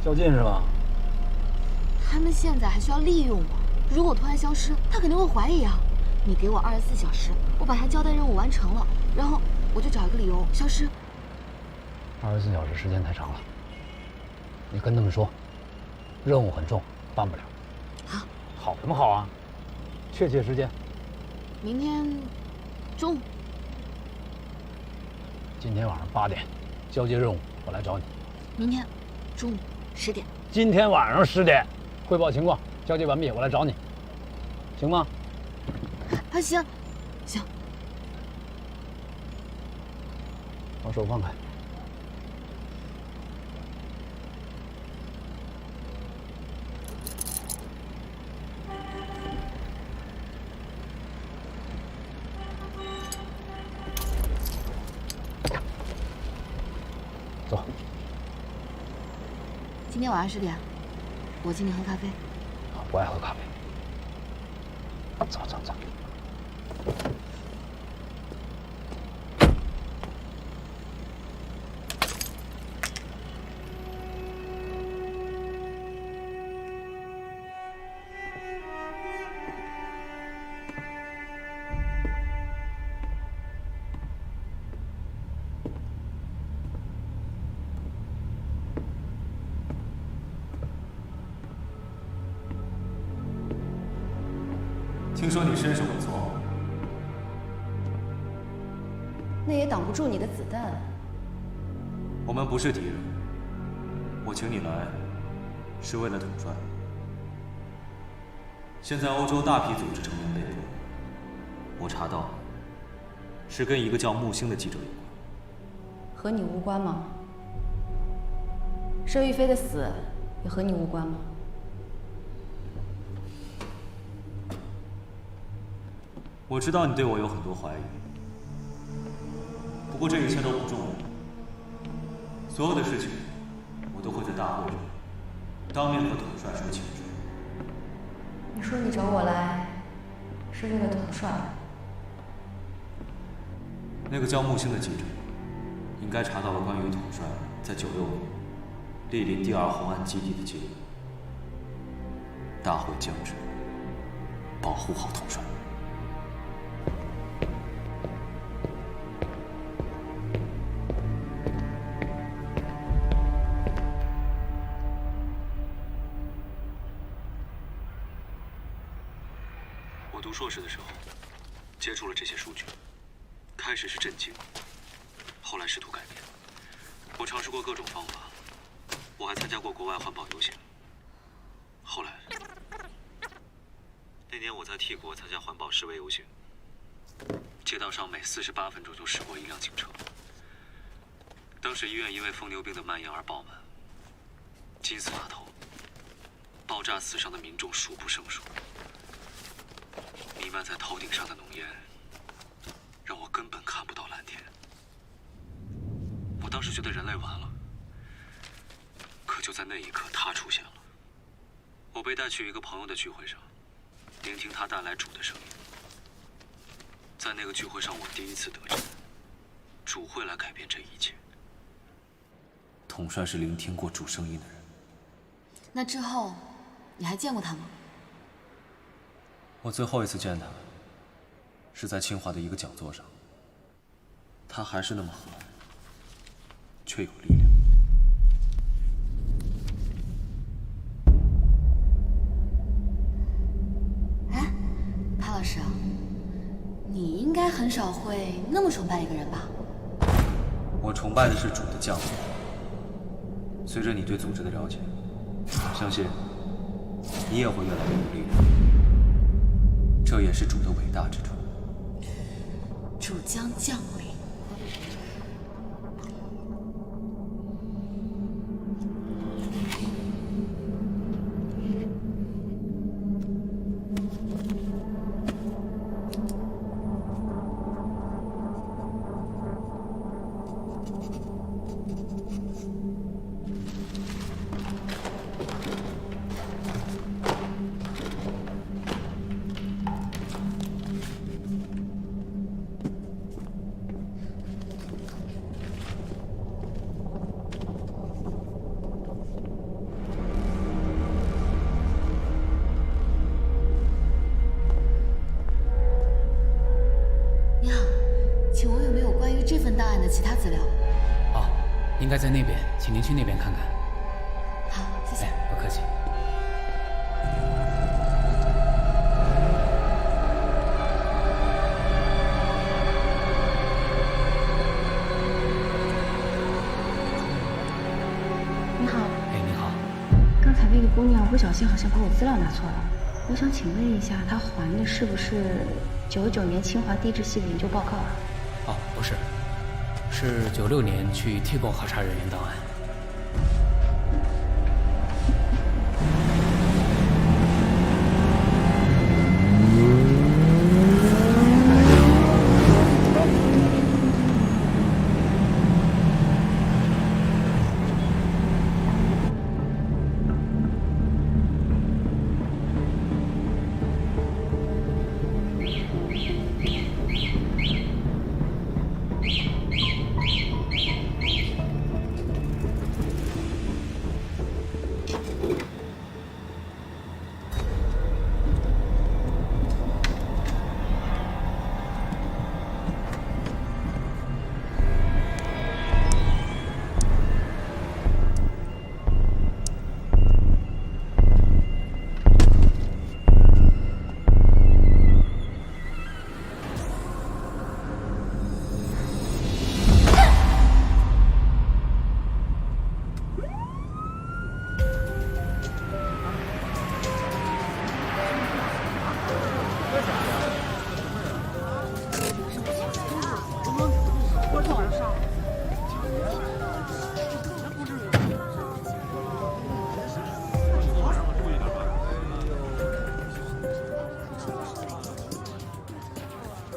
较劲是吧？他们现在还需要利用我，如果我突然消失，他肯定会怀疑啊。你给我24小时，我把他交代任务完成了，然后我就找一个理由消失。24小时时间太长了，你跟他们说，任务很重，办不了。好。好什么好啊？确切时间。明天中午。今天晚上8点，交接任务，我来找你。明天中午10点。今天晚上10点，汇报情况，交接完毕，我来找你，行吗？啊，行，行。把手放开。走。今天晚上10点，我请你喝咖啡。不爱喝咖啡。走走走。听说你身手不错，那也挡不住你的子弹。我们不是敌人，我请你来是为了统帅。现在欧洲大批组织成员被捕，我查到是跟一个叫木星的记者有关。和你无关吗？佘玉飞的死也和你无关吗？我知道你对我有很多怀疑，不过这一切都不重要。所有的事情，我都会在大会上当面和统帅说清楚。你说你找我来，是为了统帅？那个叫木星的记者，应该查到了关于统帅在96年莅临第2红岸基地的记录。大会将至，保护好统帅。我读硕士的时候，接触了这些数据，开始是震惊，后来试图改变。我尝试过各种方法，我还参加过国外环保游行。后来，那年我在 T 国参加环保示威游行，街道上每48分钟就驶过一辆警车。当时医院因为疯牛病的蔓延而爆满，金丝码头爆炸死伤的民众数不胜数。弥漫在头顶上的浓烟，让我根本看不到蓝天。我当时觉得人类完了，可就在那一刻，他出现了。我被带去一个朋友的聚会上，聆听他带来主的声音。在那个聚会上，我第一次得知，主会来改变这一切。统帅是聆听过主声音的人。那之后，你还见过他吗？我最后一次见他，是在清华的一个讲座上。他还是那么和蔼，却有力量。哎，潘老师，你应该很少会那么崇拜一个人吧？我崇拜的是主的降临。随着你对组织的了解，相信你也会越来越有力量。这也是主的伟大之处。主将降临。其他资料。哦，应该在那边，请您去那边看看。好，谢谢。哎，不客气。你好。哎，你好。刚才那个姑娘不小心好像把我资料拿错了，我想请问一下，她还的是不是99年清华地质系的研究报告啊？哦，不是，是96年去替贡核查人员档案。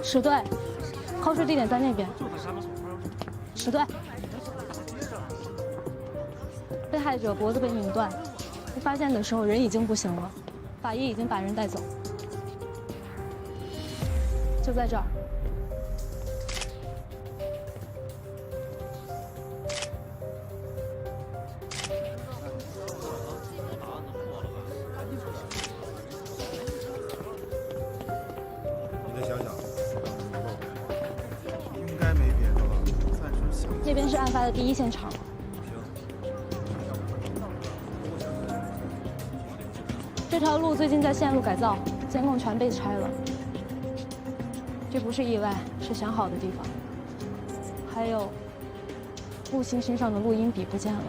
驶队，抛尸地点在那边。驶队，被害者脖子被拧断，被发现的时候人已经不行了，法医已经把人带走，就在这儿。你再想想，应该没别的了，暂时想。这边是案发的第一现场。这条路最近在线路改造，监控全被拆了。这不是意外，是想好的地方。还有，木星身上的录音笔不见了。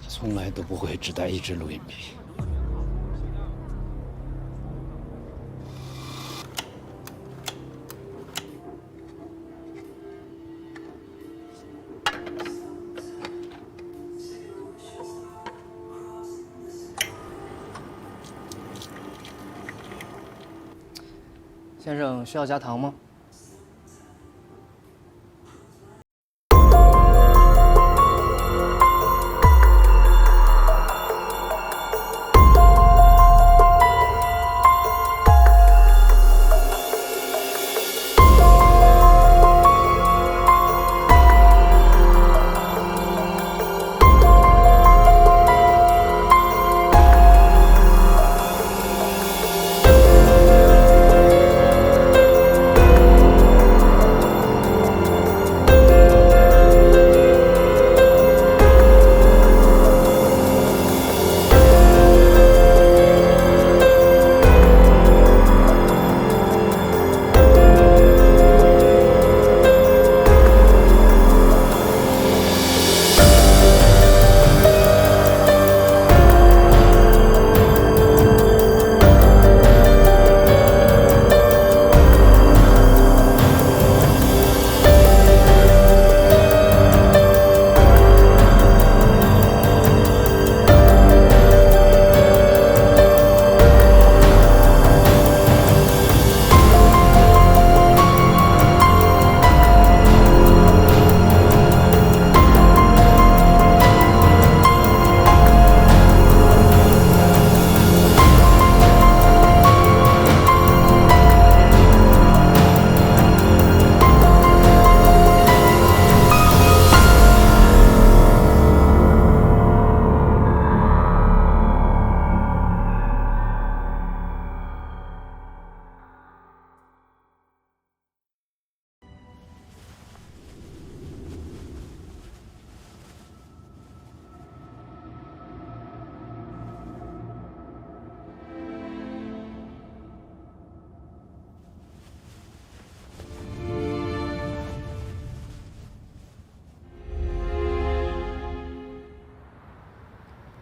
从来都不会只带一支录音笔。先生需要加糖吗？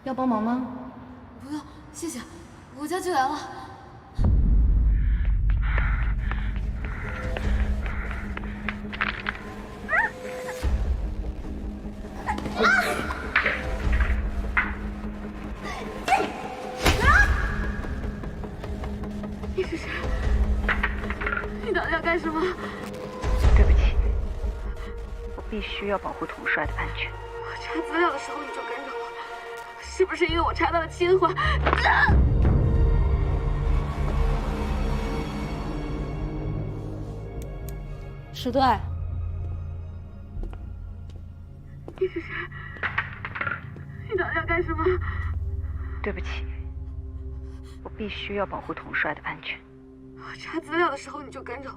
要帮忙吗？不用，谢谢，我家就来了。你是谁？你到底要干什么？对不起，我必须要保护统帅的安全。我查资料的时候你就跟着我，是不是因为我查到了亲环？史队，你是谁？你到底要干什么？对不起，我必须要保护统帅的安全。我查资料的时候你就跟着我，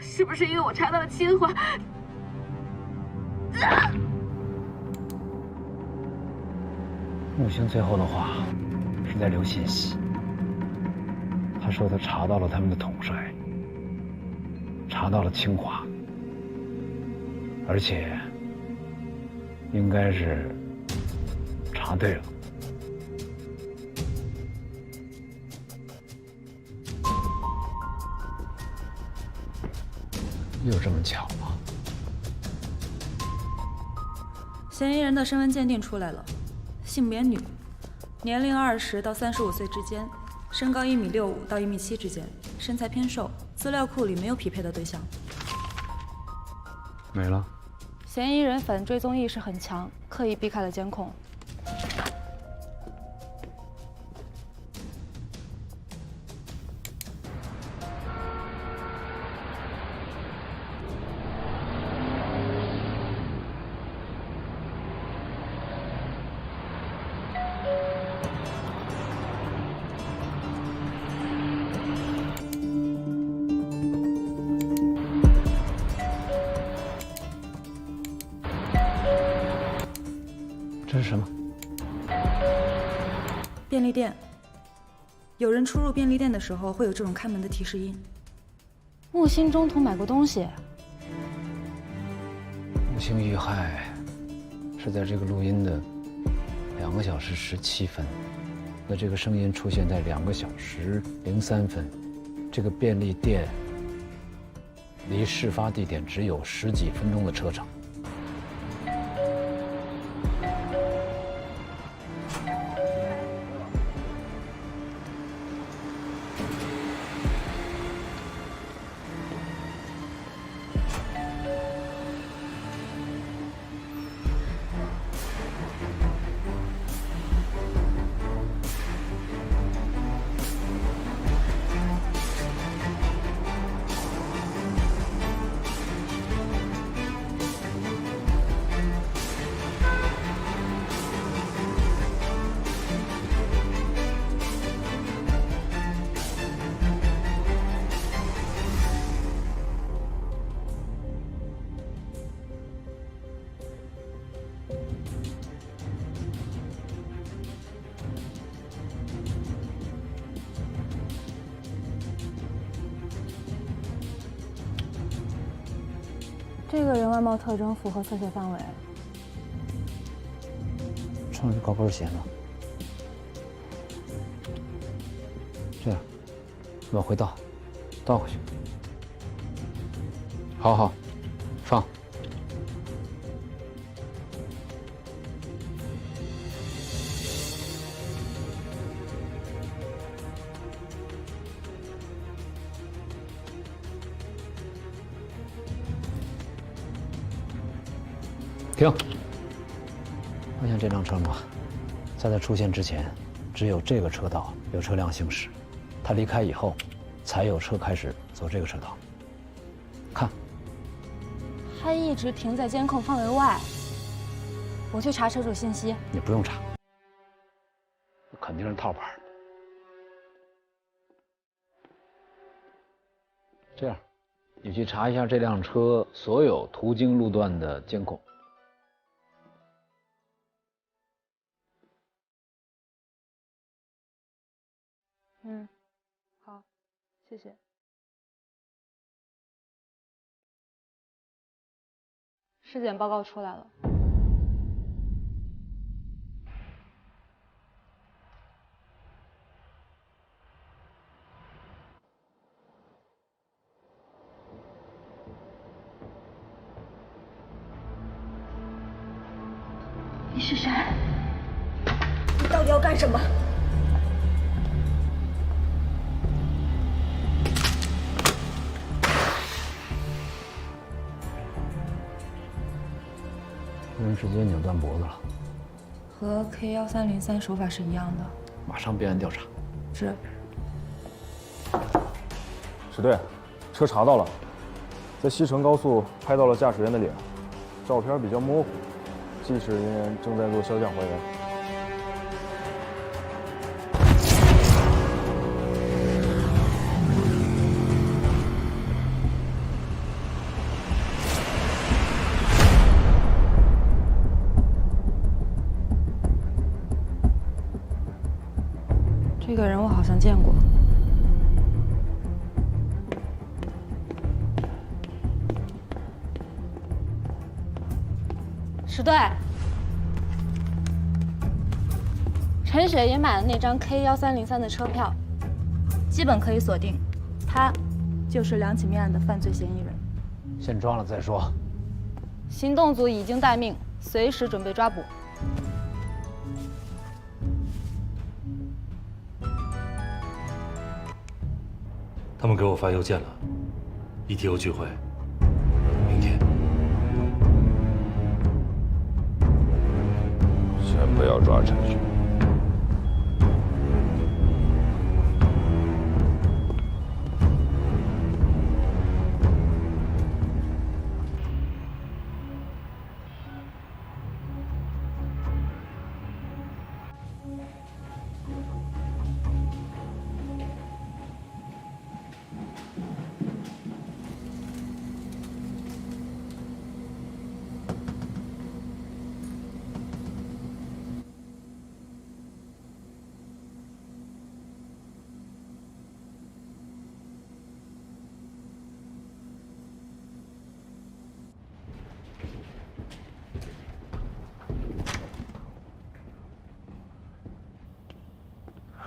是不是因为我查到了亲环？木星最后的话是在留信息，他说他查到了他们的统帅，查到了清华，而且应该是查对了。有这么巧吗？嫌疑人的身份鉴定出来了，性别女，年龄20到35岁之间，身高1.65米到1.7米之间，身材偏瘦。资料库里没有匹配的对象。没了。嫌疑人反追踪意识很强，刻意避开了监控。这是什么？便利店。有人出入便利店的时候会有这种开门的提示音。木星中途买过东西。木星遇害是在这个录音的2个小时17分，那这个声音出现在2个小时03分，这个便利店离事发地点只有10几分钟的车程。这个人外貌特征符合侧写范围。穿着高跟鞋吗？这样，往回倒，倒回去。好好，放。停！发现这辆车吗？在它出现之前，只有这个车道有车辆行驶，它离开以后，才有车开始走这个车道。看，他一直停在监控范围外。我去查车主信息。你不用查，肯定是套牌。这样，你去查一下这辆车所有途经路段的监控。好，谢谢。尸检报告出来了。是谁？你到底要干什么？人直接扭断脖子了，和 K1303手法是一样的。马上备案调查。是。支队，车查到了，在西成高速拍到了驾驶员的脸，照片比较模糊，技师人员正在做肖像还原。 这个人我好像见过。石队，陈雪也买了那张 K1303的车票，基本可以锁定，他就是两起命案的犯罪嫌疑人。先抓了再说。行动组已经待命，随时准备抓捕。 他们给我发邮件了 ，ETO 聚会，明天。先不要抓陈雪。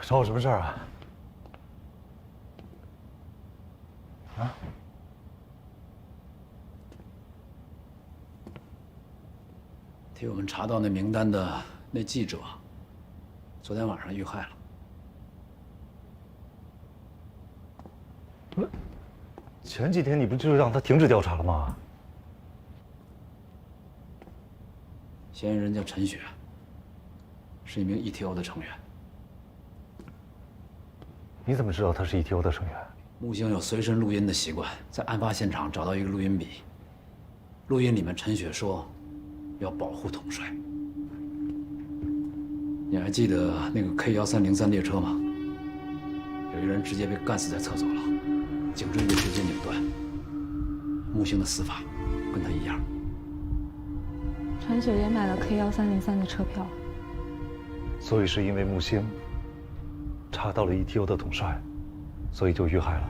找我什么事儿啊？啊？替我们查到那名单的那记者，昨天晚上遇害了。前几天你不就让他停止调查了吗？嫌疑人叫陈雪，是一名 ETO 的成员。 你怎么知道他是 ETO 的成员？木星有随身录音的习惯，在案发现场找到一个录音笔，录音里面陈雪说要保护统帅。你还记得那个 K1303列车吗？有一个人直接被干死在厕所了，颈椎被直接扭断。木星的死法跟他一样。陈雪也买了 K1303的车票，所以是因为木星查到了 ETO 的统帅，所以就遇害了。